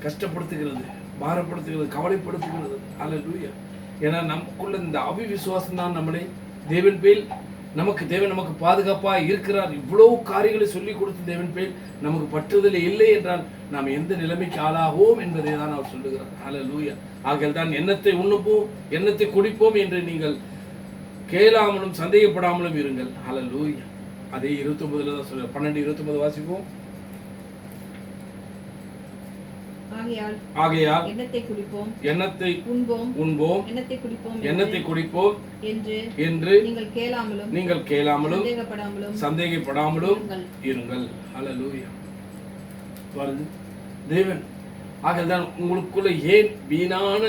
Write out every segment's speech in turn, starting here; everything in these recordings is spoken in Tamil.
கஷ்டப்படுத்துகிறது, பாரப்படுத்துகிறது, கவலைப்படுத்துகிறது. அல்லேலூயா. ஏன்னா நமக்குள்ள இந்த அவிவிசுவாசம் தான் நம்மளை தேவன் பேர் தேவன் நமக்கு பாதுகாப்பா இருக்கிறார். இவ்வளவு காரியங்களை சொல்லிக் கொடுத்து தேவன் பேர் நமக்கு பற்றுதல் இல்லை என்றால் நாம் எந்த நிலைமைக்கு ஆளாகுவோம் என்பதை தான் அவர் சொல்லுகிறார். அல்லேலூயா. ஆகையால் தான் எண்ணத்தை உண்ணுப்போம், எண்ணத்தை குடிப்போம் என்று நீங்கள் கேளாமலும் சந்தேகப்படாமலும் இருங்கள். அல்லேலூயா. அதே 29 தான் சொல்ல 12:29 வாசிப்போம். ஆகையால் எண்ணத்தை குடிப்போம், எண்ணத்தை உண்போம், எண்ணத்தை குடிப்போம் என்று நீங்கள் கேளாமலும் சந்தேகப்படாமலும் இருங்கள். அல்லேலூயா. பாருங்க, தேவன் ஆகையால் உங்களுக்குள்ள ஏன் வீணான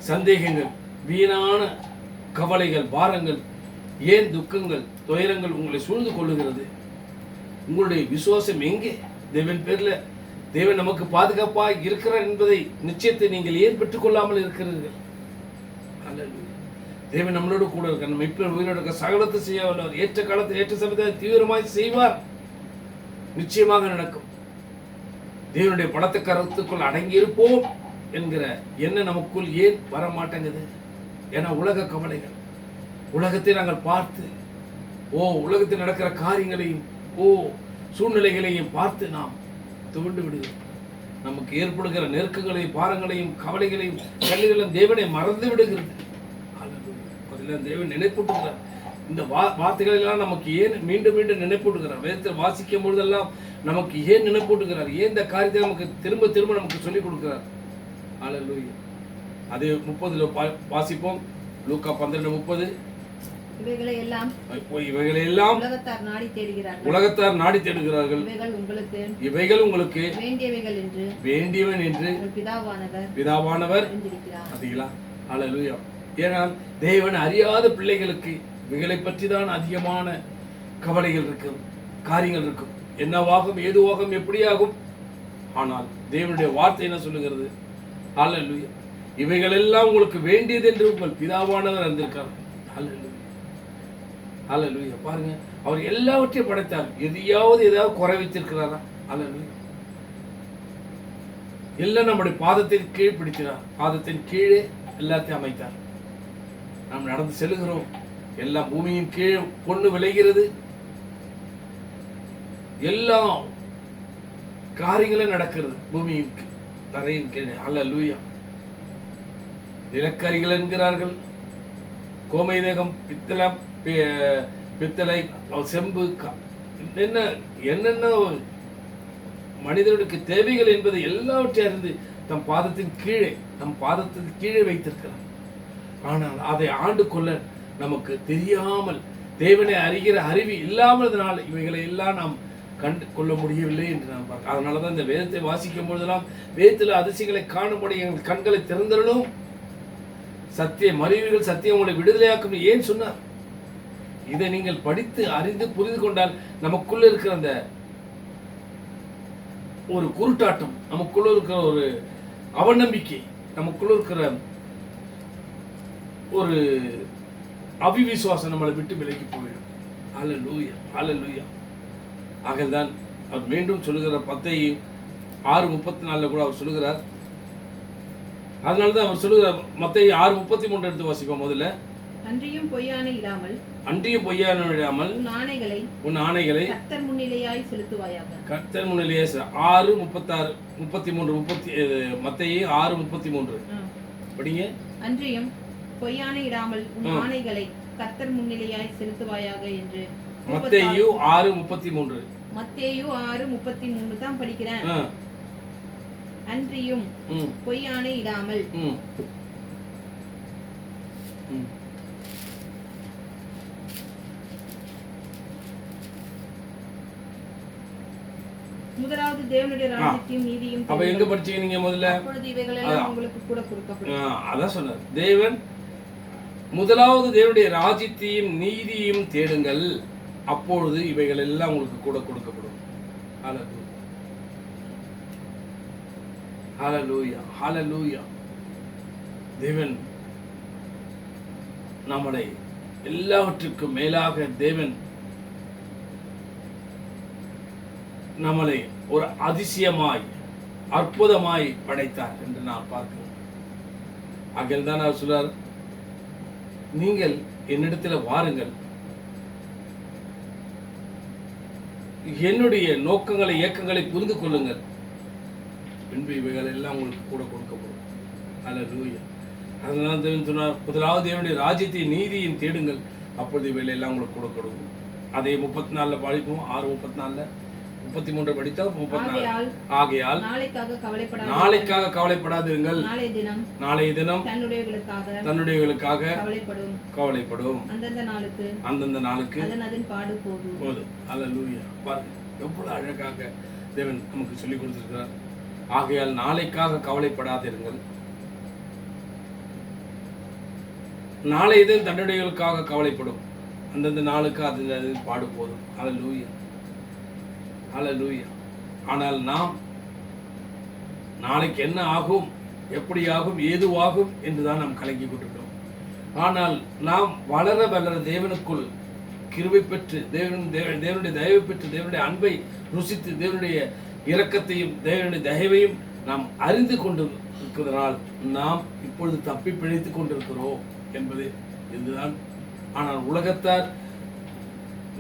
சந்தேகங்கள், வீணான கவலைகள், பாரங்கள், ஏன் துக்கங்கள், துயரங்கள் உங்களை சூழ்ந்து கொள்ளுகிறது? உங்களுடைய விசுவாசம் எங்கே? தேவன் பேர்ல தேவன் நமக்கு பாதுகாப்பாக இருக்கிறார் என்பதை நிச்சயத்தை நீங்கள் ஏன் பெற்றுக் கொள்ளாமல் இருக்கிறீர்கள்? தேவன் நம்மளோடு கூட இருக்க, நம்ம இப்ப உயிரோடு இருக்க, சகலத்தை செய்ய வல்லவர், ஏற்ற காலத்தில் ஏற்ற சமயத்தை தீவிரமாய் செய்வார். நிச்சயமாக நடக்கும். தேவனுடைய பலத்த கருத்துக்குள் அடங்கி இருப்போம் என்கிற எண்ணம் நமக்குள் ஏன் வர மாட்டேங்குது? ஏன்னா உலக கவலைகள், உலகத்தை நாங்கள் பார்த்து உலகத்தில் நடக்கிற காரியங்களையும் சூழ்நிலைகளையும் பார்த்து நாம் துவண்டு விடுகிறோம். நமக்கு ஏற்படுகிற நெருக்கங்களையும் பாரங்களையும் கவலைகளையும் கல்விகளையும் தேவனை மறந்து விடுகிறது. அதில் தேவன் நினைப்பூட்டுகிறார். இந்த வார்த்தைகள் எல்லாம் நமக்கு ஏன் மீண்டும் மீண்டும் நினைப்பூட்டுகிறார்? வேதத்தில் வாசிக்கும் பொழுதெல்லாம் நமக்கு ஏன் நினைப்பூட்டுகிறார்? ஏன் இந்த காரியத்தை நமக்கு திரும்ப திரும்ப நமக்கு சொல்லிக் கொடுக்கிறார்? அல்லேலூயா. அதே 30 வாசிப்போம். லூக்கா 12:30. இவைகளை எல்லாம் உலகத்தார் நாடி தேடுகிறார்கள். இவைகள் உங்களுக்கு வேண்டியவன் என்று பிதாவானவர் அறிகிறார். அல்லேலூயா. ஏனால் தேவன் அறியாத பிள்ளைகளுக்கு இவைகளை பற்றி தான் அதிகமான கவலைகள் இருக்கும், காரியங்கள் இருக்கும். என்னவாகும், ஏதுவாகும், எப்படியாகும். ஆனால் தேவனுடைய வார்த்தை என்ன சொல்லுகிறது? அல்லேலூயா. இவைகள் எல்லாம் உங்களுக்கு வேண்டியது என்று உங்கள் பிதாவானவர் அறிந்திருக்கார். அல்லேலூயா. அல்லேலூயா. பாருங்க, அவர் எல்லாவற்றையும் படைத்தார். ஏதாவது குறை வைத்திருக்கிறாரா? அல்லேலூயா. எல்லாம் நம்முடைய பாதத்தின் கீழ் பிடிக்கிறார். பாதத்தின் கீழே எல்லாத்தையும் அமைத்தார். நாம் நடந்து செல்கிறோம், எல்லாம் பூமியின் கீழே பொண்ணு விளைகிறது. எல்லா காரியங்களும் நடக்கிறது பூமியின் தரையின் கீழே. அல்லேலூயா. நிலக்கரிகள் என்கிறார்கள், கோமை தேகம், பித்தளை, செம்பு, என்னென்ன மனிதனுக்கு தேவைகள் என்பதை எல்லாவற்றையும் அறிந்து நம் பாதத்தின் கீழே வைத்திருக்கிறார். ஆனால் அதை ஆண்டு கொள்ள நமக்கு தெரியாமல், தேவனை அறிகிற அறிவு இல்லாமல்னால இவைகளை எல்லாம் நாம் கண்டு கொள்ள முடியவில்லை என்று நாம் பார்க்க. அதனாலதான் இந்த வேதத்தை வாசிக்கும் பொழுதெல்லாம் வேதத்தில் அதிசயங்களை காணும்படி எங்கள் கண்களை திறந்தரணும். சத்தியம் அறிவுகள், சத்தியம் உங்களை விடுதலையாக்கும் ஏன் சொன்னார்? இதை நீங்கள் படித்து அறிந்து புரிந்து கொண்டால் நமக்குள்ள இருக்கிற அந்த ஒரு குருட்டாட்டம், நமக்குள்ள இருக்கிற ஒரு அவநம்பிக்கை, நமக்குள்ள இருக்கிற ஒரு அவிவிசுவாசம் நம்மளை விட்டு விலகி போயிடும். அல்லேலூயா. அல்லேலூயா. ஆகதான் அவர் மீண்டும் சொல்லுகிற 10:6:34 கூட அவர் சொல்லுகிறார். அதனாலதான் அவர் சொல்லுகிறார். மத்தேயு 6:33 எடுத்து வாசிப்போம். முதல்ல, அன்றியும் பொய்யான இடாமல் உன் ஆணைகளை கர்த்தர் முன்னிலையாய் செலுத்துவாயாக. கர்த்தர் முன்னிலையாய் 6:33 மத்தேயு 6:33 படிங்க. அன்றியும் பொய்யான இடாமல் உன் ஆணைகளை கர்த்தர் முன்னிலையாய் செலுத்துவாயாக என்று. மத்தேயு 6:33. மத்தேயு 6:33 தான் படிக்கிறேன். அன்றியும் பொய்யான இடாமல். முதலாவது தேவனுடைய ராஜ்யத்தையும் நீதியும். அப்ப எங்க படிச்சீங்க நீங்க முதல்ல? அப்பொழுது இவைகள் எல்லாம் உங்களுக்கு கூட கொடுக்கப்படும். அதான் சொன்னார். தேவன் முதலாவது தேவனுடைய ராஜ்யத்தையும் நீதியையும் தேடுங்கள், அப்பொழுது இவைகள் எல்லாம் உங்களுக்கு கூட கொடுக்கப்படும். ஹல்லேலூயா. ஹல்லேலூயா. தேவன் நம்மளை எல்லாவற்றுக்கும் மேலாக தேவன் நம்மளை ஒரு அதிசயமாய் அற்புதமாய் படைத்தார் என்று நான் பார்க்கிறோம். ஆகையால் தான் அவர் சொல்றார், நீங்கள் என்னிடத்தில் வாருங்கள், என்னுடைய நோக்கங்களை இயக்கங்களை புரிந்து கொள்ளுங்கள், பின்பு இவைகள் எல்லாம் உங்களுக்கு கூட கொடுக்கப்படும். அல்லேலூயா. அதனால தேவன் சொன்னார், முதலாவது தேவனுடைய ராஜ்யத்தை நீதியின் தேடுங்கள், அப்பொழுது இவைகள் எல்லாம் உங்களுக்கு கூட கொடுக்கும். அதை 34 படிப்போம். 6:34 33 படித்தா 34. ஆகையால் நாளைக்காக கவலைப்படாதீர்கள், நாளைய தினம் தன்னுடையவர்களுக்காக கவலைப்படும். அந்தந்த நாளுக்கு போதும். அல்லேலூயா. பாருங்க எவ்வளவு அழகாக தேவன் நமக்கு சொல்லிக் கொடுத்திருக்கிறார். ஆகையால் நாளைக்காக கவலைப்படாதீர்கள், நாளைய தினம் தன்னுடையவர்களுக்காக கவலைப்படும். அந்தந்த நாளுக்கு அது பாடு போதும். அல்லேலூயா. அல்லேலூயா. ஆனால் நாம் நாளைக்கு என்ன ஆகும், எப்படி ஆகும், ஏதுவாகும் என்றுதான் நாம் கலங்கி கொண்டிருக்கிறோம். ஆனால் நாம் வளர வளர தேவனுக்குள் கிருபை பெற்று தேவனுடைய தயவை பெற்று தேவனுடைய அன்பை ருசித்து தேவனுடைய இரக்கத்தையும் தேவனுடைய தயவையும் நாம் அறிந்து கொண்டு இருக்கிறதனால் நாம் இப்பொழுது தப்பி பிழைத்துக் கொண்டிருக்கிறோம் என்பது இதுதான். ஆனால் உலகத்தார்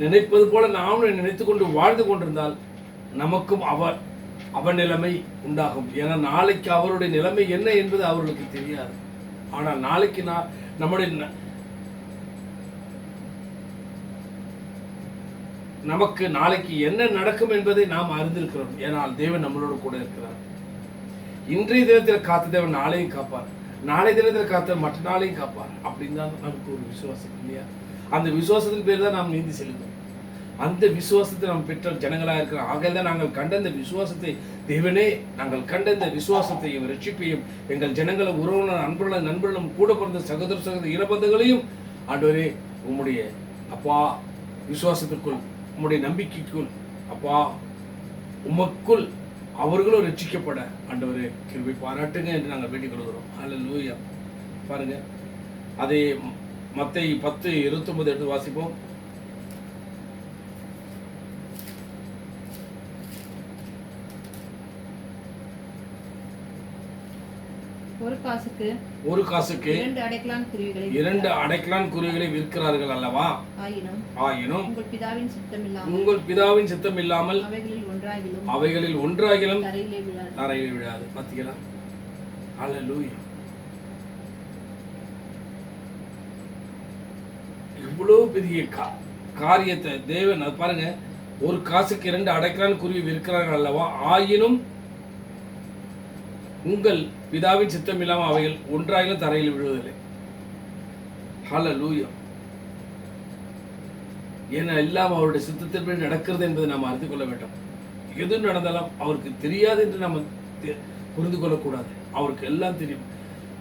நினைப்பது போல நாமும் நினைத்துக் கொண்டு வாழ்ந்து கொண்டிருந்தால் நமக்கும் அவர் நிலைமை உண்டாகும். ஏன்னா நாளைக்கு அவருடைய நிலைமை என்ன என்பது அவர்களுக்கு தெரியாது. ஆனால் நாளைக்கு நம்முடைய நமக்கு நாளைக்கு என்ன நடக்கும் என்பதை நாம் அறிந்திருக்கிறோம். ஏனால் தேவன் நம்மளோடு கூட இருக்கிறார். இன்றைய தினத்தில் காத்த தேவன் நாளையும் காப்பார், நாளைய தினத்தில் காத்த மற்ற நாளையும் காப்பார். அப்படின்னு தான் நமக்கு ஒரு விசுவாசம் இல்லையா? அந்த விசுவாசத்தின் பேர் தான் நாம் நீந்தி செல்கிறோம். அந்த விசுவாசத்தை நாம் பெற்ற ஜனங்களாக இருக்கிறோம். ஆகையால் தான் நாங்கள் கண்ட இந்த விசுவாசத்தை, தேவனே நாங்கள் கண்ட இந்த விசுவாசத்தையும் ரட்சிப்பையும் எங்கள் ஜனங்களும் உறவினர் அன்பர்களும் நண்பர்களும் கூட பிறந்த சகோதர இனபந்தங்களையும் ஆண்டவரே உம்முடைய அப்பா விசுவாசத்திற்குள், உம்முடைய நம்பிக்கைக்குள் அப்பா உமக்குள் அவர்களும் ரட்சிக்கப்பட ஆண்டவரே கிருபை பாராட்டுங்க என்று நாங்கள் வேண்டிக் கொள்கிறோம். அல்லேலூயா. பாருங்க, அதே மத்தேயு 10:29 எடுத்து வாசிப்போம். ஒரு காசுக்கு 2 அடைக்கலான் குருவிகளை விற்கிறார்கள் அல்லவா? ஆயினும் உங்கள் பிதாவின் சித்தம் இல்லாமல் அவைகளில் ஒன்றாகிலும் தரையிலே விழாது. பாத்தீங்களா? அல்லேலூயா. இவ்வளவு பெரிய காரியத்தை தேவன் பாருங்க, ஒரு காசுக்கு 2 அடைக்கலான் குருவி விற்கிறார்கள் அல்லவா? ஆயினும் உங்கள் பிதாவின் சித்தம் இல்லாமல் அவைகள் ஒன்றாயிலும் தரையில் விழுவதில்லை. ஹல்லேலூயா. ஏன்னா எல்லாம் அவருடைய சித்தத்தின்படி நடக்கிறது என்பதை நாம் அறிந்து கொள்ள வேண்டும். எது நடந்தாலும் அவருக்கு தெரியாது என்று நம்ம புரிந்து கொள்ளக்கூடாது. அவருக்கு எல்லாம் தெரியும்.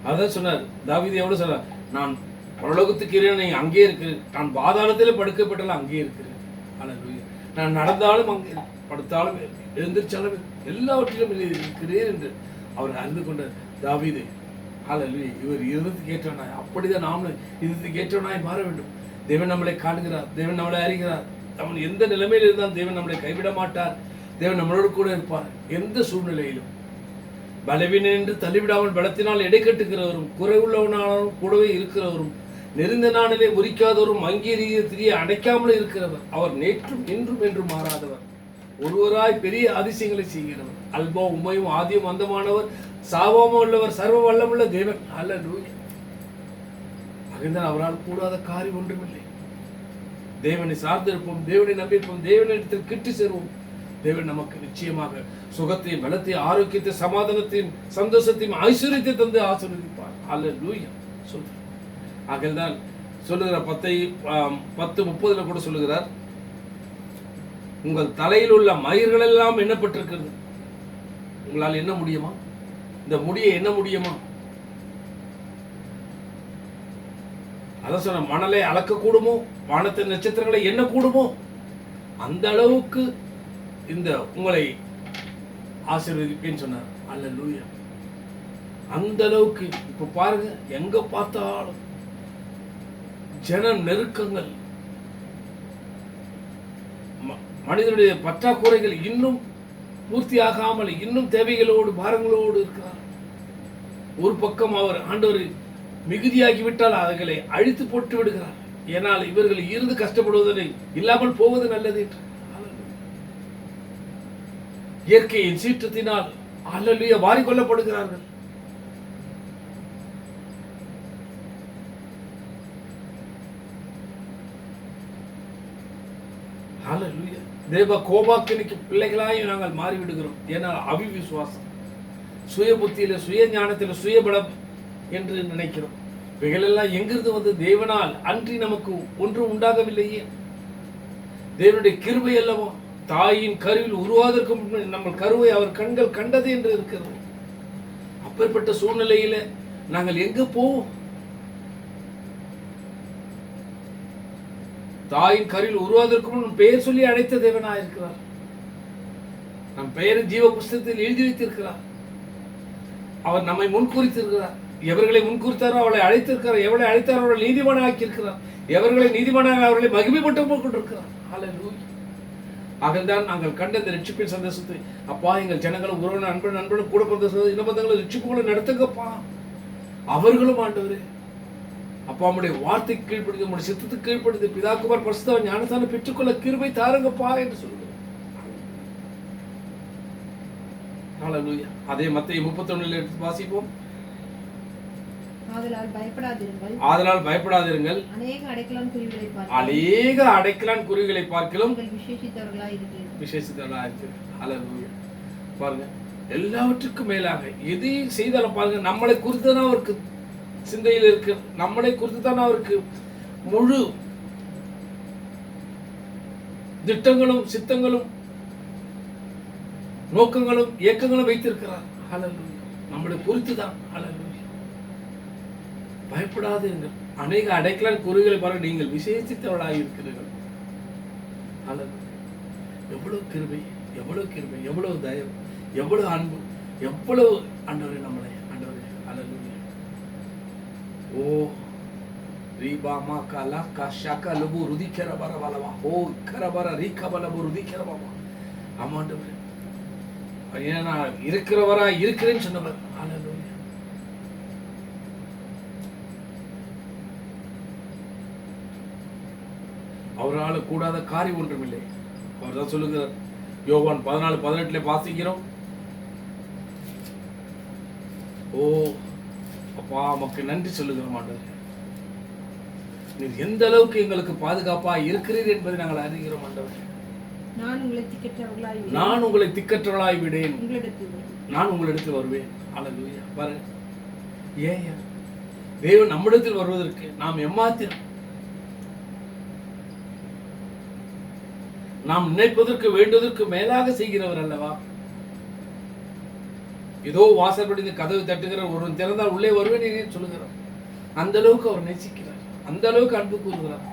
அதான் சொன்னார் தாவீது. எவ்வளவு சொன்னார், நான் பரலோகத்துக்கு இருக்கிறேன், அங்கே இருக்கிறேன், நான் பாதாளத்தில் படுக்கப்பட்டாலும் அங்கே இருக்கிறேன். ஹல்லேலூயா. நான் நடந்தாலும் அங்கே, படுத்தாலும் எழுந்திருச்சாலும் எல்லாவற்றிலும் இருக்கிறேன் என்று அவர் அறிந்து கொண்ட தாவீது. ஹல்லேலூயா. இவர் இருதயத்துக்கு ஏற்றவனாய், அப்படிதான் நாமளும் இருதயத்துக்கு ஏற்றவனாய் மாற வேண்டும். தேவன் நம்மளை காணுகிறார், தேவன் நம்மளை அறிகிறார். அவன் எந்த நிலைமையில் இருந்தால் தேவன் நம்மளை கைவிட மாட்டார். தேவன் நம்மளோடு கூட இருப்பார் எந்த சூழ்நிலையிலும். பலவீனன் என்று தள்ளிவிடாமல் பலத்தினால் எடை கட்டுகிறவரும், குறைவுள்ளவனாலும் கூடவே இருக்கிறவரும், நெருந்த நாளிலே உரிக்காதவரும், அங்கீரிய திரிய அடைக்காமல் இருக்கிறவர், அவர் நேற்றும் இன்றும் என்றும் மாறாதவர், ஒருவராய் பெரிய அதிசயங்களை செய்கிறவர், அல்பா உண்மையும் ஆதியும் அந்தமானவர், சாபமும் உள்ளவர், சர்வ வல்லமுள்ள தேவன். அல்லேலூயா. அவரால் கூடாத காரியம் ஒன்றுமில்லை. தேவனை சார்ந்திருப்போம், தேவனை நம்பியிருப்போம், தேவனிடத்தில் கிட்டு சேருவோம். தேவன் நமக்கு நிச்சயமாக சுகத்தையும் பலத்தையும் ஆரோக்கியத்தையும் சமாதானத்தையும் சந்தோஷத்தையும் ஐஸ்வர்யத்தை தந்து ஆசீர்வதிப்பார். அல்லேலூயா. சொல்றார். ஆகையால் சொல்லுகிறார் 10:30 கூட சொல்லுகிறார், உங்கள் தலையில் உள்ள மயிர்கள் எல்லாம் எண்ணப்பட்டிருக்கிறது. உங்களால் என்ன முடியுமா? இந்த முடியை என்ன முடியுமா? அதான் சொன்ன, மணலை அளக்க கூடுமோ, வானத்தின் நட்சத்திரங்களை என்ன கூடுமோ, அந்த அளவுக்கு இந்த உங்களை ஆசீர்வதிப்பேன்னு சொன்னார். அல்லேலூயா. அந்த அளவுக்கு இப்ப பாருங்க, எங்க பார்த்தாலும் ஜன நெருக்கங்கள், மனிதனுடைய பற்றாக்குறைகள் இன்னும் பூர்த்தியாகாமல் இன்னும் தேவைகளோடு பாரங்களோடு இருக்கிறார். ஒரு பக்கம் அவர் ஆண்டவர் மிகுதியாகிவிட்டால் அவைகளை அழித்து போட்டு விடுகிறார். ஏனால் இவர்கள் இருந்து கஷ்டப்படுவதை இல்லாமல் போவது நல்லது என்று. இயற்கையின் சீற்றத்தினால் அல்லேலூயா வாரிக்கொள்ளப்படுகிறார்கள். அல்லேலூயா. தேவ கோபாக்கினிக்கு பிள்ளைகளாய் நாங்கள் மாறிவிடுகிறோம். ஏனால் அவிவிசுவாசம், சுய புத்தியில, சுய ஞானத்தில், சுயபலம் என்று நினைக்கிறோம். இவைகளெல்லாம் எங்கிருந்து வந்து தேவனால் அன்றி நமக்கு ஒன்றும் உண்டாகவில்லையே. தேவனுடைய கிருபை அல்லவா. தாயின் கருவில் உருவாவதற்கு நம்ம கருவை அவர் கண்கள் கண்டது என்று இருக்கிறது. அப்பேற்பட்ட சூழ்நிலையில நாங்கள் எங்க போவோம்? தாயின் கருவில் உருவாவதற்கு முன் பெயர் சொல்லி அழைத்த தேவனாக இருக்கிறார். நம் பெயரை ஜீவ புஸ்தகத்தில் எழுதி வைத்திருக்கிறார். அவர் நம்மை முன்குறித்திருக்கிறார். எவர்களை முன்குறித்தாரோ அவளை அழைத்திருக்கிறார். எவளை அழைத்தாரோ அவர்களை நீதிமானாக ஆக்கியிருக்கிறார். எவர்களை நீதிமானாக அவர்களை மகிமைப்பட்டு கொண்டிருக்கிறார். அல்லேலூயா. ஆகதான் நாங்கள் கண்ட இந்த ரட்சிப்பின் சந்தோஷத்தை, அப்பா எங்கள் ஜனங்களும் உறவின அன்பன் நண்பனும் கூட பிறந்த இனபந்தங்களும் ரட்சிப்புகளை நடத்துங்கப்பா. அவர்களும் ஆண்டவரே அப்பா உம்முடைய வார்த்தை கீழ்ப்படுத்தி, உம்முடைய சித்தத்துக்கு கீழ்ப்படுத்தி, பிதாகுமார் பரிசுத்த ஞானஸ்தானம் பெற்றுக்கொள்ள கிருபை தாருங்கப்பா என்று சொல்லுகிறோம். அல்லேலூயா. அதே மத்தேயு 31 எடுத்து வாசிப்போம். ஆதலால் பயப்படாதிருங்கள். அநேக அடைக்கலான் குருவிகளை பார்க்கிலும் விசேஷித்தவர்களாய் இருக்கிறீர்கள். அல்லேலூயா. பாருங்க, எல்லாவற்றுக்கும் மேலாக எதையும் செய்தாலும் பாருங்க, நம்மளை குறித்து தான் அவருக்கு சிந்தையில் இருக்கு. நம்மளை குறித்து தான் அவருக்கு முழு திட்டங்களும் சித்தங்களும் நோக்கங்களும் இயக்கங்களும் வைத்திருக்கிறார். அல்லேலூயா. நம்மளை குறித்து தான். அல்லேலூயா. பயப்படாதீர்கள். அநேக அடைக்கலான் குருவிகளை பாருங்கள், நீங்கள் விசேஷித்தவர்களாக இருக்கிறீர்கள். அல்லேலூயா. எவ்வளவு கிருபை, எவ்வளவு கிருபை, எவ்வளவு தயவு, எவ்வளவு அன்பு, எவ்வளவு ஆண்டவரே நம்மளை ஆண்டவரே. அல்லேலூயா. ஓ ரீபாமா காலா காஷாக்கா லபு ருதிக்கர பரவலவா ஓ கரபர ரீகபலபு ருதிக்கர பாமா. ஆமாண்டவரே, ஏன்னா இருக்கிறவரா இருக்கிறேன்னு சொன்னவர். அல்லேலூயா. அவரால் கூடாத காரியம் ஒன்றுமில்லை. அவர் தான் சொல்லுகிறார். யோவான் 14:18 வாசிக்கிறோம். ஓ அப்பா உமக்கு நன்றி சொல்லுகிறோம் ஆண்டவரே. நீர் எந்த அளவுக்கு எங்களுக்கு பாதுகாப்பா இருக்கிறீர் என்பதை நாங்கள் அறிகிறோம் ஆண்டவரே. நான் உங்களை திக்கற்றவளாய் விடேன், நான் உங்களிடத்தில் வருவேன். அல்லேலூயா. பாருங்க, ஏன் தேவன் நம்மிடத்தில் வருவதற்கு நாம் எம்மாத்திரம், நாம் நினைப்பதற்கு வேண்டுவதற்கு மேலாக செய்கிறவர் அல்லவா. ஏதோ வாசல்படி இந்த கதவை தட்டுகிற ஒருவன் திறந்தால் உள்ளே வருவேன் சொல்லுகிறார். அந்த அளவுக்கு அவர் நேசிக்கிறார், அந்த அளவுக்கு அன்பு கூறுகிறார்.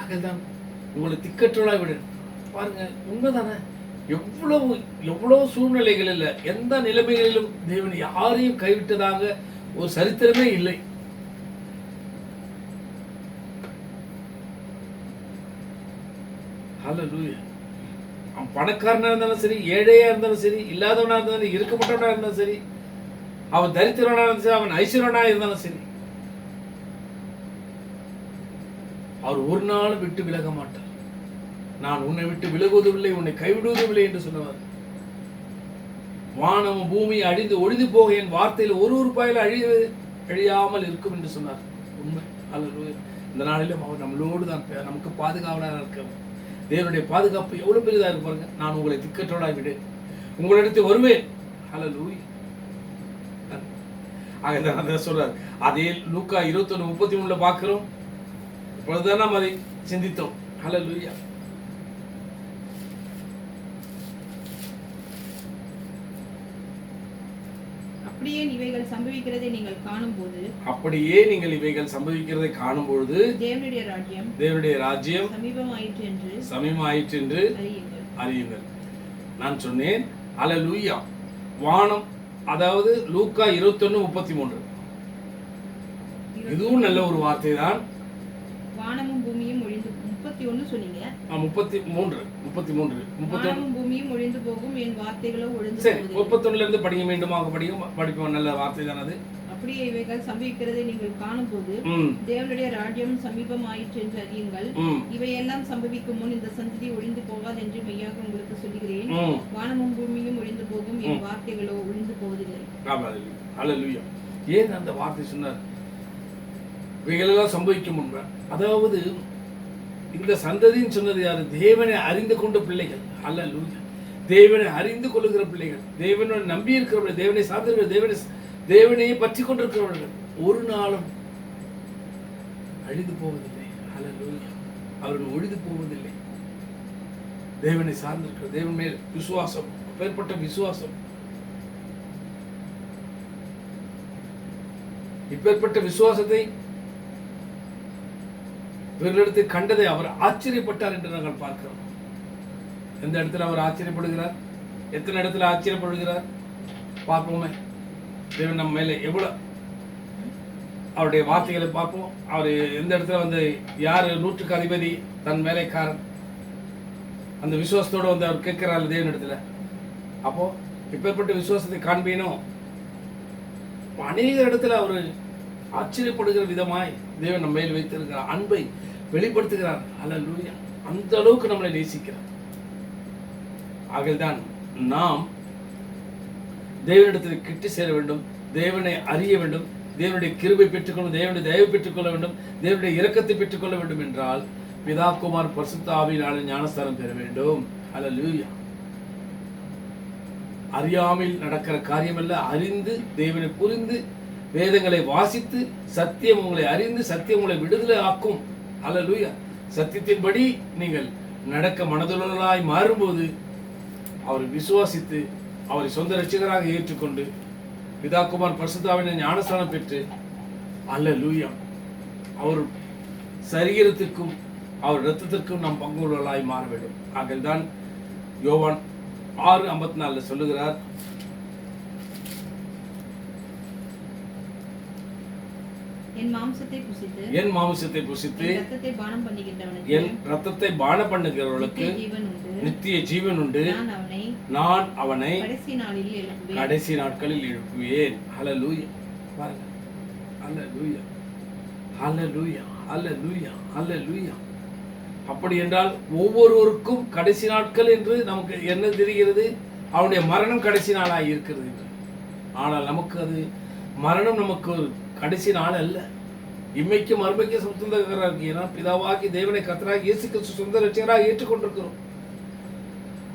ஆகதான் உங்களை திக்கற்றவளாய் விட. பாருங்க, உண்மைதானே. எவ்வளவு எவ்வளவு சூழ்நிலைகளில் எந்த நிலைமைகளிலும் தேவன் யாரையும் கைவிட்டதாக ஒரு சரித்திரமே இல்லை. அல்லேலூயா. அவன் பணக்காரனா இருந்தாலும் சரி, ஏழையா இருந்தாலும் சரி, இல்லாதவனா இருந்தாலும், இருக்கப்பட்டவனா இருந்தாலும் சரி, அவன் தரித்திரவனா இருந்தாலும் சரி, அவன் ஐஸ்வர்யனா இருந்தாலும் சரி, அவர் ஒரு நாள் விட்டு விலக மாட்டார். நான் உன்னை விட்டு விலகுவதுமில்லை, உன்னை கைவிடுவதுமில்லை என்று சொன்னவர். வானமும் பூமி அழிந்து ஒழிந்து போக என் வார்த்தையில் ஒரு ரூபாயில் அழியாமல் இருக்கும் என்று சொன்னார். உண்மை. அல்லேலூயா. இந்த நாளிலும் அவர் நம்மளோடு தான், நமக்கு பாதுகாவலாக இருக்கிறார். தேவனுடைய பாதுகாப்பு எவ்வளவு பெரிதா இருக்கு பாருங்க. நான் உங்களை திக்கற்றவளாய் விடு, உங்களிடத்தில் வருவேன். அல்லேலூயா. ஆக சொல்றார். அதே லூக்கா 21:33 பார்க்கிறோம். இப்பொழுதுதான் நாம் அதை சிந்தித்தோம். அல்லேலூயா. அப்படியே இவைகள் சம்பவிக்கிறதை நீங்கள் காணும்போது, அப்படியே நீங்கள் இவைகள் சம்பவிக்கிறதை காணும்போது தேவனுடைய ராஜ்யம் சமீபமாயிற்று என்று அறியுங்கள். நான் சொன்னேன். அல்லேலூயா. வானம், அதாவது லூக்கா 21:33. இதுவும் நல்ல ஒரு வார்த்தை தான். வானமும் பூமியும் ஒழிந்து 31 சொன்னீங்க. 33 வானமும் பூமியும் ஒழிந்து போகும், என் வார்த்தைகளோ ஒழிந்து சரி, போவதில்லை. 31 இருந்து படிங்க, மீண்டுமாக படிப்போம். நல்ல வார்த்தை தான் அது. அப்படியே இவைகள் சம்பவிக்கிறதை நீங்கள் காணும்போது தேவனுடைய ராஜ்யம் சமீபமாயிற்று என்று அறியுங்கள். இவையெல்லாம் சம்பவிக்கும் முன் இந்த சந்ததி ஒழிந்து போகாது என்று மெய்யாக உங்களுக்கு சொல்லுகிறேன். வானமும் பூமியும் ஒழிந்து போகும், என் வார்த்தைகளோ ஒழிந்து போவதில்லை. அல்லேலூயா. ஏன் அந்த வார்த்தை சொன்னார்? இவைகளெல்லாம் சம்பவிக்கும் முன்பு, அதாவது இந்த சந்ததின்னு சொன்னது யாரு? தேவனை அறிந்து கொண்ட பிள்ளைகள். அல்லேலூயா. தேவனை அறிந்து கொள்ளுகிற பிள்ளைகள், தேவனை நம்பி இருக்கிறவர்கள், தேவனை சார்ந்திருக்கிற, தேவனையே பற்றி கொண்டிருக்கிறவர்கள் ஒரு நாளும் அழிந்து போவதில்லை. அல்லேலூயா. அவர்கள் ஒழிந்து போவதில்லை. தேவனை சார்ந்திருக்கிற, தேவன் மேல் விசுவாசம், அப்பேற்பட்ட விசுவாசம், இப்பேற்பட்ட விசுவாசத்தை இவர்களிடத்தை கண்டதை அவர் ஆச்சரியப்பட்டார் என்று நாங்கள் பார்க்கிறோம். எந்த இடத்துல அவர் ஆச்சரியப்படுகிறார்? எத்தனை இடத்துல ஆச்சரியப்படுகிறார்? பார்ப்போமே. தேவன் நம்ம மேலே எவ்வளவு அவருடைய வார்த்தைகளை பார்ப்போம். அவர் எந்த இடத்துல வந்து யார் 100க்கு அதிபதி, தன் வேலைக்காரன், அந்த விசுவாசத்தோடு வந்து அவர் கேட்கிறார் தேவன் இடத்துல. அப்போ இப்பேற்பட்ட விசுவாசத்தை காண்பீனும் அநேக இடத்துல அவர் ஆச்சரியப்படுகிற விதமாய் தேவன் நம்ம மேல் வைத்திருக்கிறார், அன்பை வெளிப்படுத்துகிறார். அல்லேலூயா. அந்த அளவுக்கு நம்மளை நேசிக்கிறார். ஆகதான் நாம் தேவனிடத்தில் கிட்டி சேர வேண்டும், தேவனை அறிய வேண்டும், தேவனுடைய கிருபை பெற்றுக்கொள்ள, தேவனுடைய தயவு பெற்றுக்கொள்ள வேண்டும், தேவனுடைய இரக்கத்தை பெற்றுக்கொள்ள வேண்டும் என்றால் பிதா குமார் பரிசுத்த ஆவியினாலே ஞானஸ்தானம் பெற வேண்டும். அல்லேலூயா. அறியாமல் நடக்கிற காரியம் அல்ல, அறிந்து தேவனை புரிந்து வேதங்களை வாசித்து சத்தியம் உங்களை அறிந்து சத்தியம் உங்களை விடுதலை ஆக்கும். அல்லேலூயா. சத்தியத்தின்படி நீங்கள் நடக்க மனதுள்ளவர்களாய் மாறும்போது அவரை விசுவாசித்து அவரை சொந்த ரட்சகராக ஏற்றுக்கொண்டு பிதாகுமார் பரிசுத்தாவின் ஞானஸ்தானம் பெற்று, அல்லேலூயா, அவர் சரீரத்திற்கும் அவர் இரத்தத்திற்கும் நாம் பங்குள்ளவர்களாய் மாற வேண்டும். ஆகல்தான் யோவான் 6:54 சொல்லுகிறார், என் மாம்சத்தை புசித்து என் இரத்தத்தை பானம் பண்ணுகிறவர்களுக்கு நித்திய ஜீவன் உண்டு, நான் அவனை கடைசி நாட்களில் எழுப்புவேன். அல்லேலூயா. பாருங்க. அல்லேலூயா. அல்லேலூயா. அல்லேலூயா. அல்லேலூயா. அப்படி என்றால் ஒவ்வொருவருக்கும் கடைசி நாட்கள் என்று நமக்கு என்ன தெரிகிறது? அவனுடைய மரணம் கடைசி நாளாக இருக்கிறது என்று. ஆனால் நமக்கு அது மரணம் நமக்கு ஒரு கடைசி நாள் அல்ல. இம்மைக்கும் மறுமைக்கும் சொந்தக்காரராக, ஏன்னா பிதாவாகி தேவனை கர்த்தராகி இயேசு கிறிஸ்து சொந்த ரட்சகராக ஏற்றுக்கொண்டிருக்கிறோம்.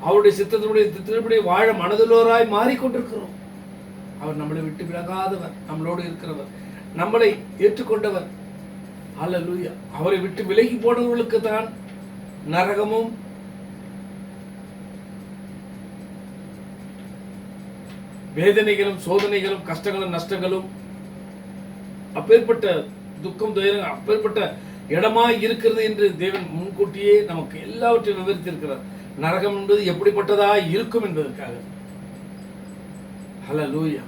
அவருடைய சித்தத்தின்படி வாழ மனதுள்ளவராய் மாறிக்கொண்டிருக்கிறோம். அவர் நம்மளை விட்டு விலகாதவர், நம்மளோடு இருக்கிறவர், நம்மளை ஏற்றுக்கொண்டவர். அல்லேலூயா. அவரை விட்டு விலகி போனவர்களுக்கு தான் நரகமும் வேதனைகளும் சோதனைகளும் கஷ்டங்களும் நஷ்டங்களும் அப்பேற்பட்ட துக்கம் துயரம் அப்பேற்பட்ட இடமாய் இருக்கிறது என்று தேவன் முன்கூட்டியே நமக்கு எல்லாவற்றையும் விவரித்திருக்கிறார். நரகம் என்பது எப்படிப்பட்டதா இருக்கும் என்பதற்காக. அல்லேலூயா.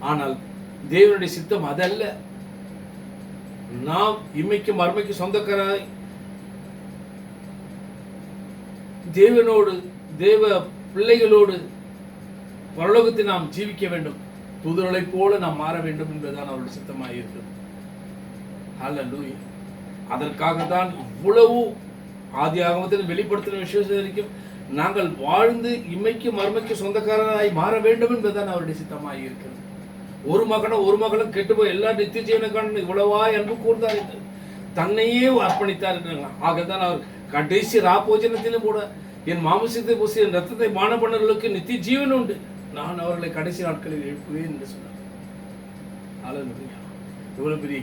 ஆனால் தேவனுடைய சித்தம் அதல்ல. நாம் இம்மைக்கும் மறுமைக்கும் சொந்தக்காராய் தேவனோடு தேவ பிள்ளைகளோடு பரலோகத்தை நாம் ஜீவிக்க வேண்டும், தூதர்களைப் போல நாம் மாற வேண்டும் என்பதுதான் அவருடைய சித்தமாக இருக்கிறது. அல்லேலூயா. அதற்காகத்தான் இவ்வளவு ஆதி ஆகமத்தில் வெளிப்படுத்தின விசேஷம் வரைக்கும் நாங்கள் வாழ்ந்து இம்மைக்கும் மறுமைக்கும் சொந்தக்காரராய் மாற வேண்டும் என்பதுதான் அவருடைய சித்தமாக இருக்கிறது. ஒரு மகனும் கெட்டு போய் எல்லா நித்திய ஜீவனுக்கான இவ்வளவாய் அன்பு கூர்ந்தார் என்று தன்னையே அர்ப்பணித்தார் என்று. ஆகத்தான் அவர் கடைசி ராப்போஜனத்திலும் கூட என் மாமிசத்தை பூசி என் ரத்தத்தை பானம் பண்ணவர்களுக்கு நித்திய ஜீவன் உண்டு, நான் அவர்களை கடைசி நாட்களில் எழுப்புவேன் என்று சொன்னார். அல்லேலூயா. இவ்வளவு பெரிய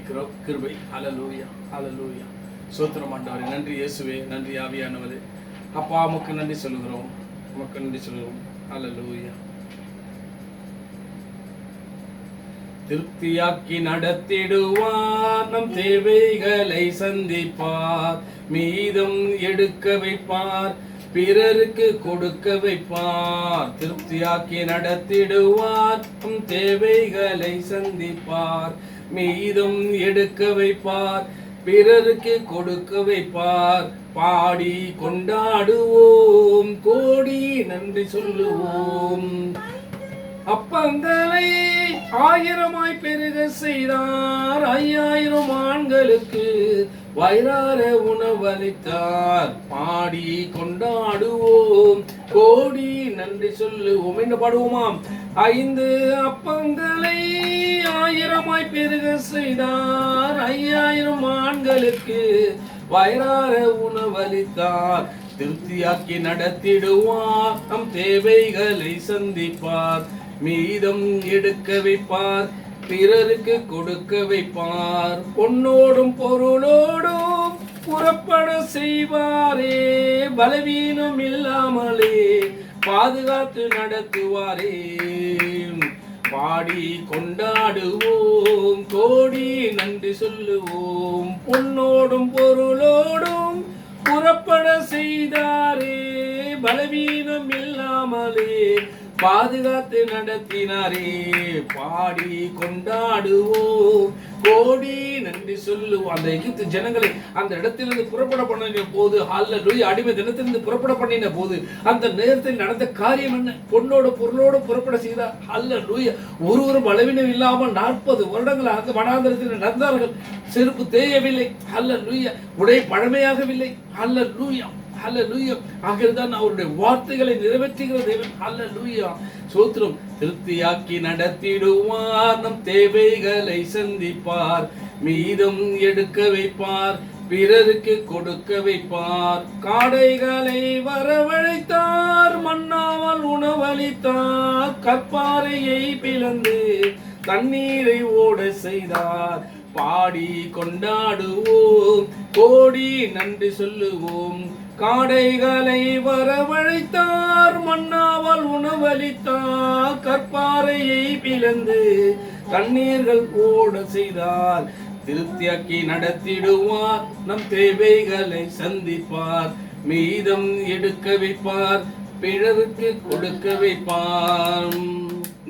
கிருபை. அல்லேலூயா. அல்லேலூயா. ஸ்தோத்திரம் ஆண்டவரே. நன்றி இயேசுவே. நன்றி ஆவியானவரே. அப்பா உமக்கு நன்றி சொல்லுகிறோம், உமக்கு நன்றி சொல்லுகிறோம். அல்லேலூயா. திருப்தியாக்கி நடத்திடுவார், நம் தேவைகளை சந்திப்பார், மீதம் எடுக்க வைப்பார், பிறருக்கு கொடுக்க வைப்பார். திருப்தியாக்கி நடத்திடுவார், நம் தேவைகளை சந்திப்பார், மீதம் எடுக்க வைப்பார், பிறருக்கு கொடுக்க வைப்பார். பாடி கொண்டாடுவோம், கோடி நன்றி சொல்லுவோம். அப்பங்களை 1000 பெருக செய்தார், 5000 ஆண்களுக்கு வயிறார உணவளித்தார். பாடி கொண்டாடுவோம், கோடி நன்றி சொல்லுவோம். என்ன பாடுவோமாம்? 5 அப்பங்களை 1000 பெருக செய்தார், 5000 ஆண்களுக்கு வயிறார உணவளித்தார். திருப்தியாக்கி நடத்திடுவார், நம் தேவைகளை சந்திப்பார். மீதம் எடுக்க வைப்பார், பிறருக்கு கொடுக்க வைப்பார். பொன்னோடும் பொருளோடும் புறப்பட செய்வாரே, பலவீனம் இல்லாமலே பாதுகாத்து நடத்துவாரே. பாடி கொண்டாடுவோம், கோடி நன்றி சொல்லுவோம். பொன்னோடும் பொருளோடும் புறப்பட செய்தாரே, பலவீனம் இல்லாமலே பாதுகாத்து நடத்தினாரே. பாடி கொண்டாடுவோம், கோடி நன்றி சொல்லுவோம். அந்த எகிப்து ஜனங்களை அந்த இடத்திலிருந்து புறப்பட பண்ணின போது, ஹல்லேலூயா, அடிமை தினத்திலிருந்து புறப்பட பண்ணின போது அந்த நேரத்தில் நடந்த காரியம் என்ன? பொன்னோடு பொருளோடு புறப்பட செய்தார். ஹல்லேலூயா. ஒரு பலவீனம் இல்லாமல் 40 வருடங்கள் அந்த வனாந்தரத்தில் நடந்தார்கள். செருப்பு தேயவில்லை. ஹல்லேலூயா. உடை பழமையாகவில்லை. ஹல்லேலூயா, ஹல்லேலூயா. ஆகியதான் அவருடைய வார்த்தைகளை நிறைவேற்றுகிற தேவன். ஹல்லேலூயா, சோத்திரம். திருப்தியாக்கி நடத்திடுவார், நம் தேவைகளை சந்திப்பார். மீதம் எடுக்க வைப்பார், பிறருக்கு கொடுக்க வைப்பார். காடைகளை வரவழைத்தார், மன்னாவால் உணவளித்தார். கற்பாறையை பிளந்து தண்ணீரை ஓட செய்தார். பாடி கொண்டாடுவோம், கோடி நன்றி சொல்லுவோம். காடைகளை வரவழைத்தார், மன்னாவால் உணவளித்தார். கற்பாறையை பிளந்து தண்ணீர்கள் ஓட செய்தார். திருப்தியாக்கி நடத்திடுவார், நம் தேவைகளை சந்திப்பார். மீதம் எடுக்க வைப்பார், பிறருக்கு கொடுக்க வைப்பார்.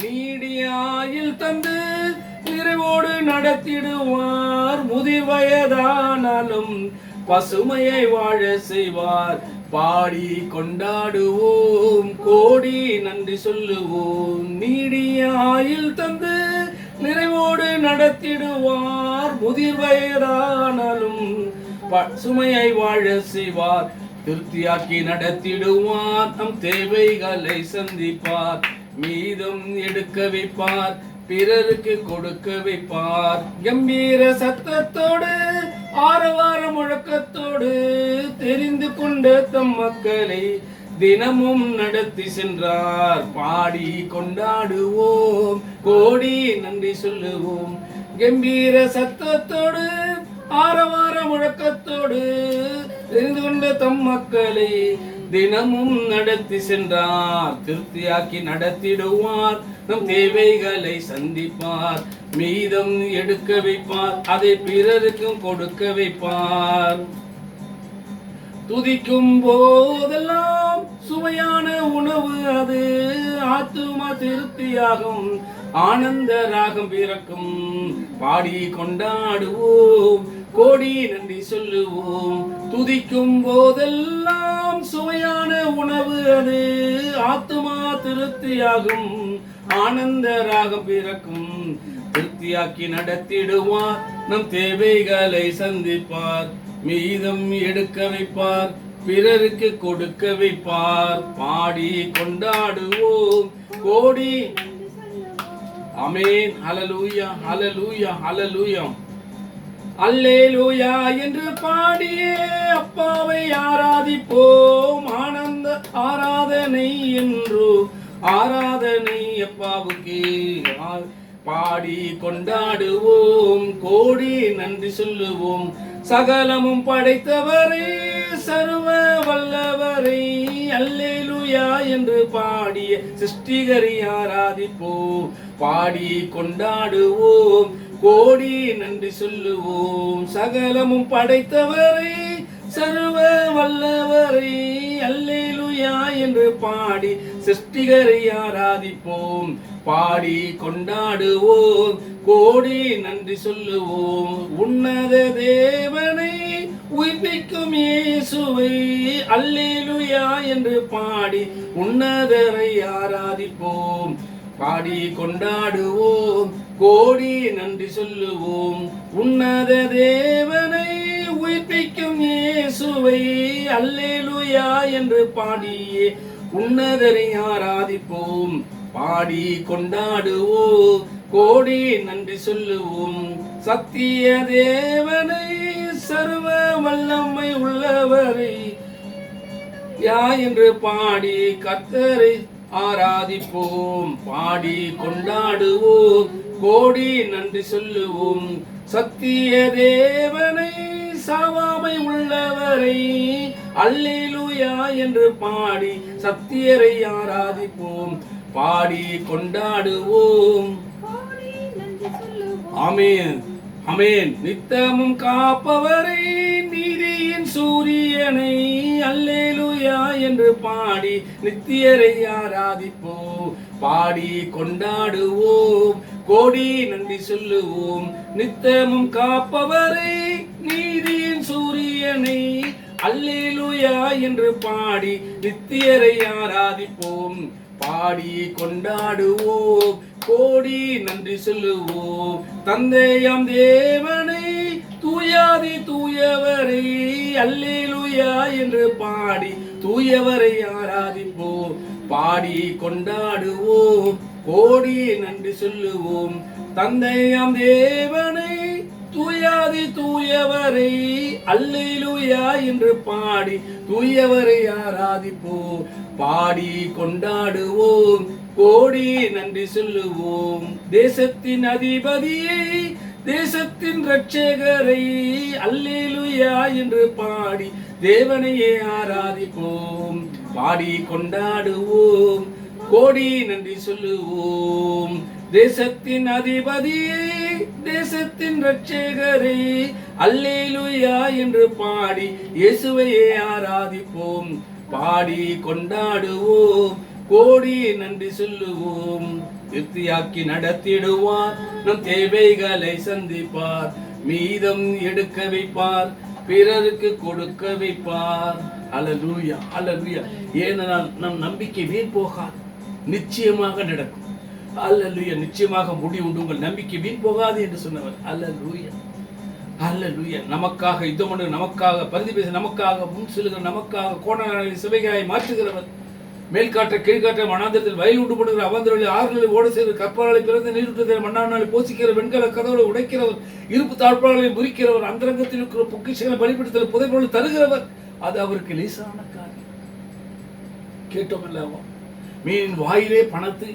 நீடிய ஆயுள் தந்து நிறைவோடு நடத்திடுவார். முதிர் வயதானாலும் பசுமையை வாழ செய்வார். பாடி கொண்டாடுவோம், கோடி நன்றி சொல்லுவோம். நீடிய ஆயுள் தந்து நிறைவோடு நடத்திடுவார். முதிர் வயதானாலும் பசுமையை வாழ செய்வார். திருப்தியாக்கி நடத்திடுவார், நம் தேவைகளை சந்திப்பார். மீதம் எடுக்க வைப்பார், பிறருக்கு கொடுக்க வைப்பார். கம்பீர சத்தத்தோடு ஆரவார முழக்கத்தோடு தெரிந்து கொண்ட தம் மக்களை தினமும் நடத்தி சென்றார். பாடி கொண்டாடுவோம், கோடி நன்றி சொல்லுவோம். கம்பீர சத்தத்தோடு ஆரவார முழக்கத்தோடு தெரிந்து கொண்ட தம் மக்களை தினமும் நடத்தி சென்றார். திருப்தியாக்கி நடத்திடுவார், நம் தேவைகளை சந்திப்பார். மீதம் எடுக்க வைப்பார், அதை பிறருக்கும் கொடுக்க வைப்பார். துதிக்கும் போதெல்லாம் சுவையான உணவு அது, ஆத்துமா திருப்தியாகும், ஆனந்த ராகம் பிறக்கும். பாடி கொண்டாடுவோம், கோடி நன்றி சொல்லுவோம். துதிக்கும் போதெல்லாம் சுவையான உணவு அது, ஆத்துமா திருப்தியாகும், ஆனந்த ராகம் பிறக்கும். திருப்தியாக்கி நடத்திடுவார், நம் தேவைகளை சந்திப்பார். மீதம் எடுக்க வைப்பார், பிறருக்கு கொடுக்க வைப்பார். பாடி கொண்டாடுவோம், கோடி. ஆமென். ஹல்லேலூயா, ஹல்லேலூயா, ஹல்லேலூயா. அல்லேலூயா என்று பாடியே அப்பாவை ஆராதிப்போம். ஆனந்த ஆராதனை என்று ஆராதனை அப்பாவுக்கு. பாடி கொண்டாடுவோம், கோடி நன்றி சொல்லுவோம். சகலமும் படைத்தவரே, சர்வ வல்லவரை, அல்லேலூயா என்று பாடிய சிருஷ்டிகரை ஆராதிப்போம். பாடி கொண்டாடுவோம், கோடி நன்றி சொல்லுவோம். சகலமும் படைத்தவரை, சர்வ வல்லவரை, அல்லேலூயா அல்லேலூயா என்று பாடி சிருஷ்டிகரை ஆராதிப்போம். பாடி கொண்டாடுவோம், கோடி நன்றி சொல்லுவோம். உன்னத தேவனை உயிர்ப்பிக்கும் இயேசுவை அல்லேலூயா என்று பாடி உன்னதரை ஆராதிப்போம். பாடி கொண்டாடுவோம், கோடி நன்றி சொல்லுவோம். உன்னத தேவனை உயிர்ப்பிக்கும் இயேசுவை அல்லேலூயா என்று பாடியே உன்னதரை ஆராதிப்போம். பாடி கொண்டாடுவோம், கோடி நன்றி சொல்லுவோம். சத்திய தேவனை சர்வ வல்லமை உள்ளவரை யா என்று பாடி கர்த்தரை ஆராதிப்போம். பாடி கொண்டாடுவோம், கோடி நன்றி சொல்லுவோம். சத்திய தேவனை சாவாமை உள்ளவரை அல்லேலூயா என்று பாடி சத்தியரை ஆராதிப்போம். பாடி கொண்டாடுவோம். ஆமென் ஆமென். நித்தமும் காப்பவரை நீதியின் சூரியனை அல்லேலூயா என்று பாடி நித்தியரை ஆராதிப்போம். பாடி கொண்டாடுவோம், கோடி நன்றி சொல்லுவோம். நித்தமும் காப்பவரை நீதியின் சூரியனை அல்லேலூயா என்று பாடி நித்தியரை ஆராதிப்போம். பாடி கொண்டாடுவோம், கோடி நன்றி சொல்லுவோம். தந்தையாம் தேவனை தூயாதி தூயவரை அல்லேலூயா என்று பாடி தூயவரை ஆராதிப்போம். பாடி கொண்டாடுவோம், கோடி நன்றி சொல்லுவோம். தந்தையாம் தேவனை தூயாதி தூயவரை அல்லேலூயா என்று பாடி தூயவரை ஆராதிப்போம். பாடி கொண்டாடுவோம், கோடி நன்றி சொல்லுவோம். தேசத்தின் அதிபதியை தேசத்தின் இரட்சகரை அல்லேலூயா என்று பாடி தேவனையே ஆராதிப்போம். பாடி கொண்டாடுவோம், கோடி நன்றி சொல்லுவோம். தேசத்தின் அதிபதியை தேசத்தின் இரட்சகரை அல்லேலூயா என்று பாடி இயேசுவையே ஆராதிப்போம். பாடி கொண்டாடுவோம், கோடி நன்றி சொல்லுவோம். திருப்தியாக்கி நடத்திடுவார், நம் தேவைகளை சந்திப்பார். மீதம் எடுக்க வைப்பார், பிறருக்கு கொடுக்க வைப்பார். அல்லேலூயா அல்லேலூயா. ஏனென்றால் நம் நம்பிக்கை வீண் போகாது, நிச்சயமாக நடக்கும். அல்லேலூயா. நிச்சயமாக முடிவுண்டு, உங்கள் நம்பிக்கை வீண் போகாது என்று சொன்னவர். அல்லேலூயா அல்லேலூயா. நமக்காக யுத்தம் பண்ண, நமக்காக பரிந்து பேச, நமக்காக முன் செல்கிற, நமக்காக கோண சிவைகாயை மாற்றுகிறவர். மேல்காற்ற கீழ்காற்ற மனாந்தரத்தில் வயல் உண்டு போடுகிற அவந்தர்களில் ஆறுகளில் ஓட செய்கிற கற்பாளை பிறந்த நீருற்றத்தை மண்ணானாலை போசிக்கிற வெண்கல கதவுகளை உடைக்கிறவர், இருப்பு தாழ்பாளர்களை முறிக்கிறவர், அந்தரங்கத்தில் இருக்கிற பொக்கிஷங்களை பலிபடுத்தல் புதைப்பொருள் தருகிறவர். அது அவருக்கு லேசான காரியம். கேட்டோம் அல்லவா? மீன் வாயிலே பணத்தை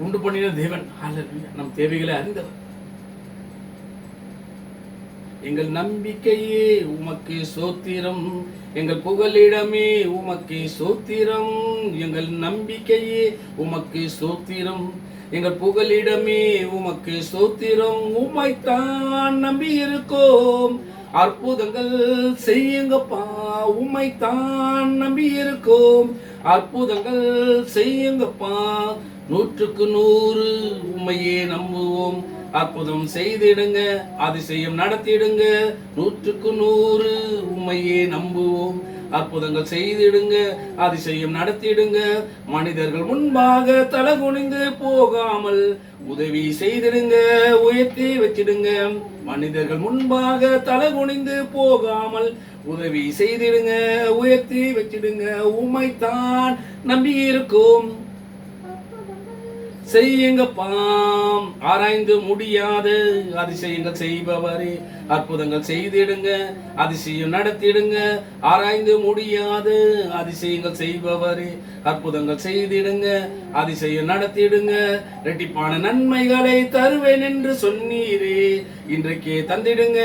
உண்டு பண்ணின தேவன். அல்லேலூயா. நம் தேவைகளை அறிந்தவர். எங்கள் நம்பிக்கையே உமக்கு சோத்திரம், எங்கள் புகலிடமே உமக்கு சோத்திரம். எங்கள் நம்பிக்கையே உமக்கு சோத்திரம், எங்கள் புகலிடமே உமக்கு சோத்திரம். உம்மைத்தான் நம்பி இருக்கோம், அற்புதங்கள் செய்யுங்கப்பா. உம்மைத்தான் நம்பி இருக்கோம், அற்புதங்கள் செய்யுங்கப்பா. 100க்கு 100 உம்மையே நம்புவோம். அற்புதம் செய்திடுங்க, அதிசயம் நடத்திடுங்க. 100க்கு 100 உம்மையே நம்புவோம். அற்புதங்கள் செய்திடுங்க, அதிசயம் நடத்திடுங்க. மனிதர்கள் முன்பாக தலை குனிந்து போகாமல் உதவி செய்திடுங்க, உயர்த்தி வச்சிடுங்க. மனிதர்கள் முன்பாக தலை குனிந்து போகாமல் உதவி செய்திடுங்க, உயர்த்தி வச்சிடுங்க. உம்மைத்தான் நம்பி இருக்கும், செய்யுங்கப்பாம். ஆராய்ந்து முடியாத அதிசயங்கள் செய்பவரே, அற்புதங்கள் செய்திடுங்க, அதிசயம் நடத்திடுங்க. ஆராய்ந்து முடியாத அதிசயங்கள் செய்பவரே, அற்புதங்கள் செய்திடுங்க, அதிசயம் நடத்திடுங்க. இரட்டிப்பான நன்மைகளை தருவேன் என்று சொன்னீரே, இன்றைக்கே தந்திடுங்க,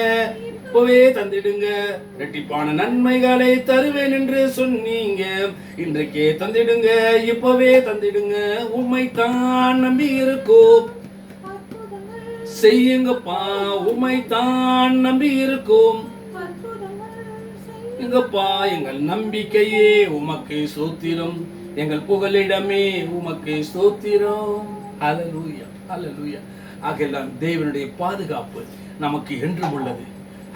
இப்பவே தந்திடுங்க. இரட்டிப்பான நன்மைகளை தருவேன் என்று சொன்னீங்க, இன்றைக்கே தந்திடுங்க, இப்பவே தந்திடுங்க. உம்மைத்தான் நம்பி இருக்கோம், செய்யுங்கப்பா. உம்மைத்தான் நம்பி இருக்கோம், எங்கப்பா எங்கள் நம்பிக்கையே உமக்கு ஸ்தோத்திரம், எங்கள் புகலிடமே உமக்கு ஸ்தோத்திரம். ஹல்லேலூயா, ஹல்லேலூயா. ஆகையால் தேவனுடைய பாதுகாப்பு நமக்கு என்றும் உள்ளது.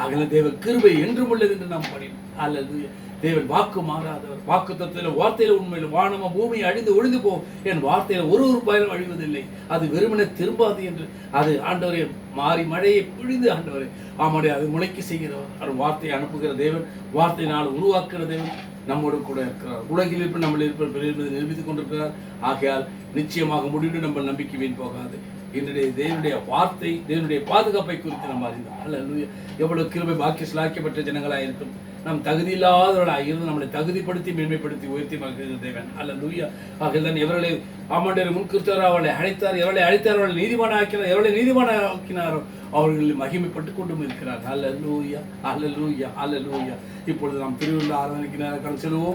ஆகையால் தேவ கிருபை என்றும் உள்ளது என்று நாம் படிப்போம். ஹல்லேலூயா. தேவன் வாக்கு மாறாதவர். வாக்கு தத்துவத்தில் வார்த்தையில உண்மையில் வானம பூமி அழிந்து ஒழிந்து போகும், என் வார்த்தையில ஒரு பயனும் அழிவதில்லை, அது வெறுமனே திரும்பாது என்று. அது ஆண்டவரே மாறி மழையை பிழிந்து ஆண்டவரே ஆமாடே அது முளைக்க செய்கிறவர். அவர் வார்த்தையை அனுப்புகிற தேவன், வார்த்தையினால் உருவாக்குகிற தேவன் நம்மோடு கூட இருக்கிறார். உலகில் இருப்ப நம்ம இருப்பது என்பதை நிரூபித்துக் கொண்டிருக்கிறார். ஆகையால் நிச்சயமாக முடிவு நம்ம நம்பிக்கை வீண் போகாது. இன்றைய தேவனுடைய வார்த்தை, தேவனுடைய பாதுகாப்பை குறித்து நம்ம அறிந்தோம். அல்லேலூயா. எவ்வளவு கிருபை பாக்கிய சிலாக்கியப்பட்ட ஜனங்களாக இருக்கும். நாம் தகுதி இல்லாதவர்களாக இருந்து நம்மளை தகுதிப்படுத்தி மேன்மைப்படுத்தி உயர்த்தி மகிழ்கிற தேவன். அல்லேலூயா. ஆகையால் எவர்களை ஆமாண்டவர் முன்கிருத்தாரோ அவளை அழைத்தார், எவளை அழைத்தார் அவளை நீதிமான ஆக்கினார், எவளை நீதிமான ஆக்கினாரோ அவர்கள் மகிமைப்பட்டு கொண்டும் இருக்கிறார். அல்லேலூயா, அல்லேலூயா, அல்லேலூயா. இப்பொழுது நாம் திருவிழா ஆராதனைக்கு நேரம் செல்வோம்.